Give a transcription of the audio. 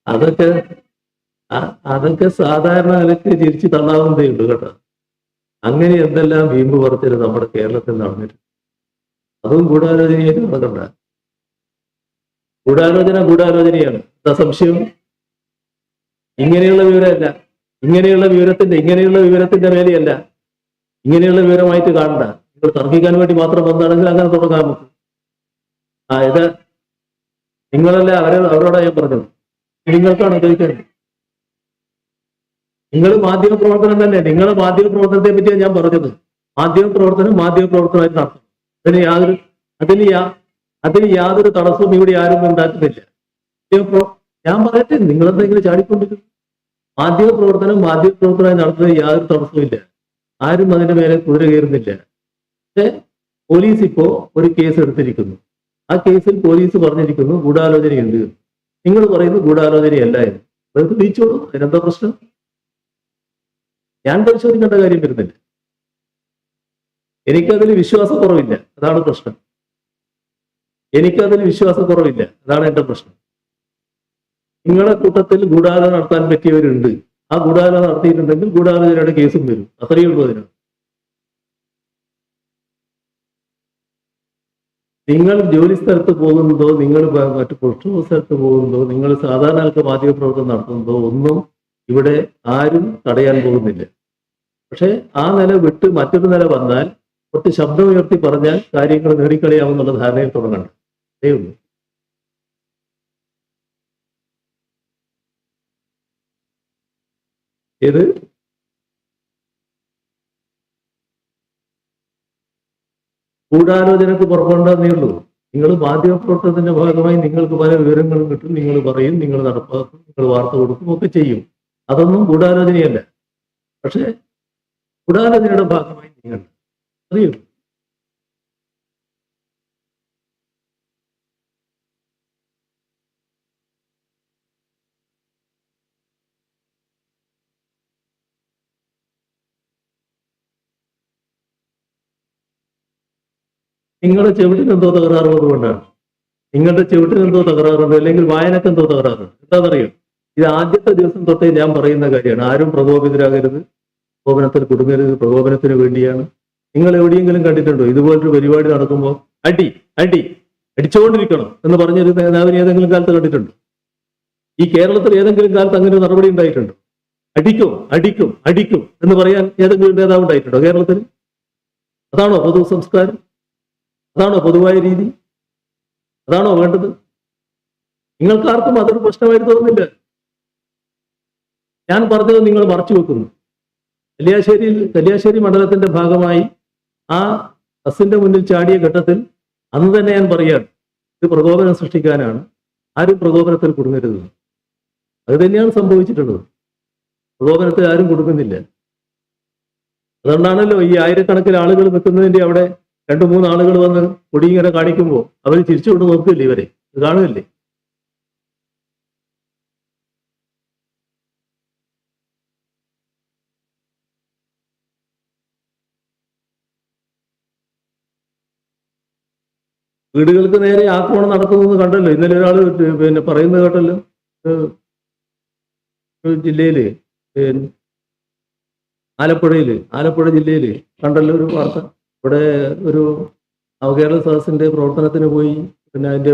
അതൊക്കെ അതൊക്കെ സാധാരണ നിലക്ക് ചിരിച്ചു തള്ളാവുന്നതേ ഉള്ളൂ കേട്ടോ. അങ്ങനെ എന്തെല്ലാം വീമ്പ് പറച്ചില് നമ്മുടെ കേരളത്തിൽ നടന്നിട്ട്, അതും ഗൂഢാലോചനയായിട്ട് നടക്കണ്ട. ഗൂഢാലോചനയാണ്, എന്താ സംശയം? ഇങ്ങനെയുള്ള വിവരമല്ല, ഇങ്ങനെയുള്ള വിവരത്തിന്റെ മേലെയല്ല, ഇങ്ങനെയുള്ള വിവരമായിട്ട് കാണണ്ട. നിങ്ങൾ തർക്കിക്കാൻ വേണ്ടി മാത്രം വന്നാണെങ്കിൽ അങ്ങനെ തുടങ്ങാം നമുക്ക്. ഇത് നിങ്ങളല്ല അവരോടാ ഞാൻ പറഞ്ഞത്, നിങ്ങൾക്കാണ് ഉപയോഗിക്കേണ്ടത്. നിങ്ങൾ മാധ്യമ പ്രവർത്തനം തന്നെ, നിങ്ങളുടെ മാധ്യമ പ്രവർത്തനത്തെ പറ്റിയാണ് ഞാൻ പറഞ്ഞത്. മാധ്യമ പ്രവർത്തനമായിട്ട് നടത്തണം. അതിന് യാതൊരു തടസ്സവും ഇവിടെ ആരും ഉണ്ടാക്കുന്നില്ല. ഞാൻ പറയട്ടെ, നിങ്ങളെന്തെങ്കിലും ചാടിക്കൊണ്ടിരിക്കുന്നു. മാധ്യമ പ്രവർത്തനമായി നടത്തുന്നത് യാതൊരു തടസ്സവുമില്ല. ആരും അതിന്റെ മേലെ കുതിര കയറുന്നില്ല. പക്ഷെ പോലീസ് ഇപ്പോ ഒരു കേസ് എടുത്തിരിക്കുന്നു. ആ കേസിൽ പോലീസ് പറഞ്ഞിരിക്കുന്നു ഗൂഢാലോചനയുണ്ട്. നിങ്ങൾ പറയുന്നു ഗൂഢാലോചനയല്ല എന്ന്. അത് തെളിയിച്ചോളൂ, അതിനെന്താ പ്രശ്നം? ഞാൻ പരിശോധിക്കേണ്ട കാര്യം വരുന്നില്ല. എനിക്കതിൽ വിശ്വാസക്കുറവില്ല, അതാണ് പ്രശ്നം. അതാണ് എന്റെ പ്രശ്നം. നിങ്ങളുടെ കൂട്ടത്തിൽ ഗൂഢാലോചന നടത്താൻ പറ്റിയവരുണ്ട്. ആ ഗൂഢാലോചന നടത്തിയിട്ടുണ്ടെങ്കിൽ ഗൂഢാലോചനയുടെ കേസും വരും. അത്രയേ ഉള്ളൂ അതിന്. നിങ്ങൾ ജോലി സ്ഥലത്ത് പോകുന്നതോ, നിങ്ങൾ മറ്റു പ്രൊഫഷണൽ സ്ഥലത്ത് പോകുന്നതോ, നിങ്ങൾ സാധാരണ ആൾക്ക് മാധ്യമ പ്രവർത്തനം നടത്തുന്നതോ ഒന്നും ഇവിടെ ആരും തടയാൻ പോകുന്നില്ല. പക്ഷെ ആ നില വിട്ട് മറ്റൊരു നില വന്നാൽ, കുറച്ച് ശബ്ദം ഉയർത്തി പറഞ്ഞാൽ കാര്യങ്ങൾ നേടിക്കളയാമെന്നുള്ള ധാരണയിൽ തുടങ്ങണം. അതേ ഉള്ളൂ. ഏത് ഗൂഢാലോചനക്ക് പുറപ്പെടേണ്ടതേ ഉള്ളൂ. നിങ്ങൾ മാധ്യമ പ്രവർത്തനത്തിന്റെ ഭാഗമായി നിങ്ങൾക്ക് പല വിവരങ്ങളും കിട്ടും, നിങ്ങൾ പറയും, നിങ്ങൾ നടപ്പാക്കും, നിങ്ങൾ വാർത്ത കൊടുക്കും, ഒക്കെ ചെയ്യും. അതൊന്നും ഗൂഢാലോചനയല്ല. പക്ഷെ ഗൂഢാലോചനയുടെ ഭാഗമായി നിങ്ങൾ അറിയും. നിങ്ങളുടെ ചെവിട്ടിന് എന്തോ തകരാറുള്ളത് കൊണ്ടാണ്. നിങ്ങളുടെ ചെവിട്ടിന് എന്തോ തകരാറുണ്ട്, അല്ലെങ്കിൽ വായനക്ക് എന്തോ തകരാറുണ്ട്. എന്താണെന്നറിയോ? ഇത് ആദ്യത്തെ ദിവസം തൊട്ടേ ഞാൻ പറയുന്ന കാര്യമാണ്. ആരും പ്രകോപിതരാകരുത്, പ്രകോപനത്തിൽ കുടുങ്ങരുത്. പ്രകോപനത്തിന് വേണ്ടിയാണ്. നിങ്ങൾ എവിടെയെങ്കിലും കണ്ടിട്ടുണ്ടോ ഇതുപോലൊരു പരിപാടി നടക്കുമ്പോൾ അടിച്ചുകൊണ്ടിരിക്കണം എന്ന് പറഞ്ഞൊരു നേതാവിനെ ഏതെങ്കിലും കാലത്ത് കണ്ടിട്ടുണ്ടോ? ഈ കേരളത്തിൽ ഏതെങ്കിലും കാലത്ത് അങ്ങനെ ഒരു നടപടി ഉണ്ടായിട്ടുണ്ടോ? അടിക്കും എന്ന് പറയാൻ ഏതെങ്കിലും നേതാവ് ഉണ്ടായിട്ടുണ്ടോ കേരളത്തിൽ? അതാണോ പൊതു സംസ്കാരം? അതാണോ പൊതുവായ രീതി? അതാണോ വേണ്ടത്? നിങ്ങൾക്കാർക്കും അതൊരു പ്രശ്നമായിട്ട് തോന്നുന്നില്ല. ഞാൻ പറഞ്ഞത് നിങ്ങൾ മറച്ചു വെക്കുന്നു. കല്യാശ്ശേരി മണ്ഡലത്തിന്റെ ഭാഗമായി ആ ബസിന്റെ മുന്നിൽ ചാടിയ ഘട്ടത്തിൽ അന്ന് തന്നെ ഞാൻ പറയാണ്, ഇത് പ്രകോപനം സൃഷ്ടിക്കാനാണ്, ആരും പ്രകോപനത്തിൽ കുടുങ്ങരുത്. അത് തന്നെയാണ് സംഭവിച്ചിട്ടുള്ളത്. പ്രകോപനത്തിൽ ആരും കൊടുക്കുന്നില്ല. അതുകൊണ്ടാണല്ലോ ഈ ആയിരക്കണക്കിന് ആളുകൾ നിൽക്കുന്നതിന്റെ അവിടെ 2-3 ആളുകൾ വന്ന് കൊടി ഇങ്ങനെ കാണിക്കുമ്പോൾ അവർ ചിരിച്ചുകൊണ്ട് നോക്കില്ലേ, ഇവരെ കാണുകയല്ലേ? വീടുകൾക്ക് നേരെ ആക്രമണം നടത്തുന്നത് കണ്ടല്ലോ. ഇന്നലെ ഒരാൾ പറയുന്നത് കേട്ടല്ലോ, ജില്ലയില്, ആലപ്പുഴ ജില്ലയില് കണ്ടല്ലോ ഒരു വാർത്ത. ഇവിടെ ഒരു നവകേരള സദസ്സിന്റെ പ്രവർത്തനത്തിന് പോയി, അതിന്റെ